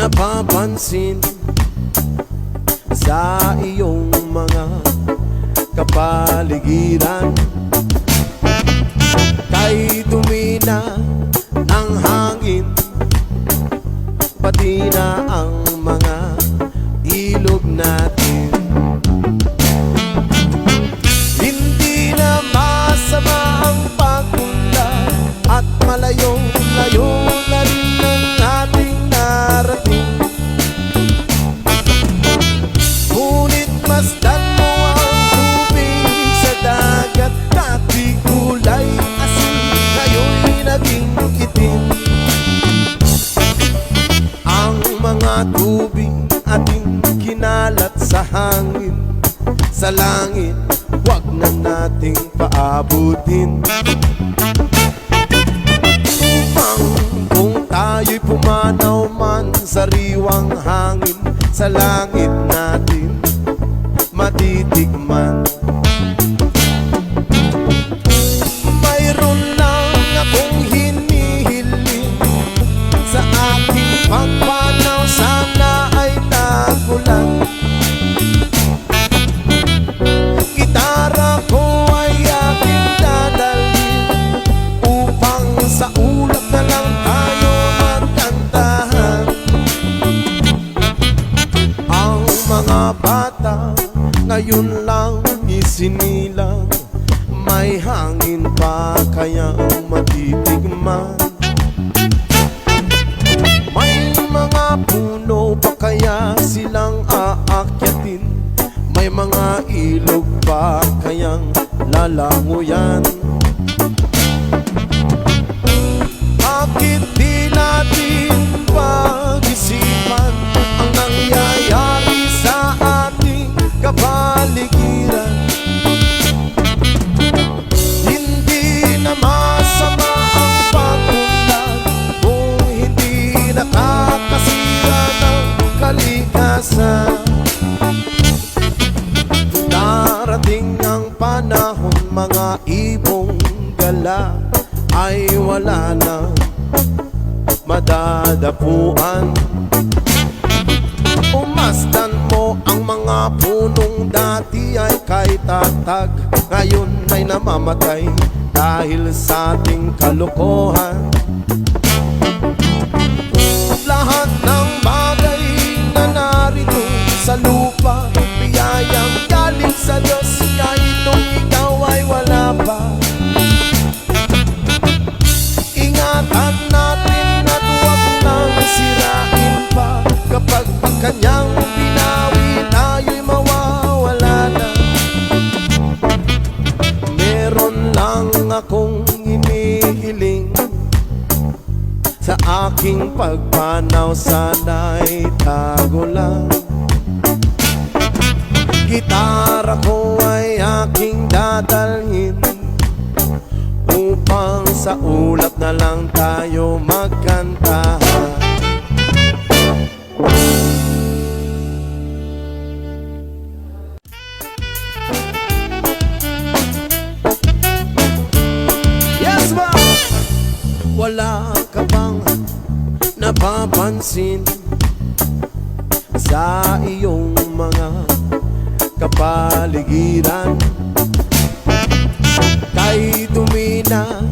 napapansin sa iyong mga kapaligiran. Kay dumi na ng hangin, pati na ang mga ilog natin. Hindi na masama ang pagpunta at malayong-layo na rin ang ating narating. Ngunit masdan mo ang tubig sa dagat, dati kulay asin, ngayon'y naging itim. Ang mga tubig ating kinalat sa hangin, sa langit wag na nating paabutin. Upang kung tayo'y pumanaw man sa riwang hangin, sa langit natin matitikman. Mayroon lang akong hinihiling sa aking pagpanaw, sana ay nagulan. Gitara ko ay aking dadalhin upang sa ulap na lang tayo magkantahan. Ang mga bata ngayon lang isinilang, may hangin pa kaya matitigman. May mga puno pa kaya silang aakyatin, may mga ilog pa kayang lalanguyan. Bakit di natin pag-isipan ang nangyayari sa ating kapaligiran? Hindi na masama ang pag-unlad kung hindi nakakasira ng kalikasan. Darating ang panahon, mga ibong gala ay wala na madadapuan. Umasdan mo ang mga punong dati ay kay tatag, ngayon ay namamatay dahil sa ating kalokohan. Lahat ng bagay na narito sa lupa, biyayang galing sa Diyos, kahit nung ikaw ay wala pa. Ingatan natin at huwag nang sirain pa, kapag pag kanyang binawi tayo'y mawawala na. Meron lang akong inihiling sa aking pagpanaw, sana'y tago lang. Gitara ko ay aking dadalhin upang sa ulap na lang tayo magkantahan. Yes, ma! Wala ka bang napapansin sa iyong mga kapaligiran? Kay dumi na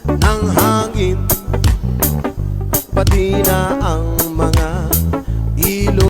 ng hangin, pati na ang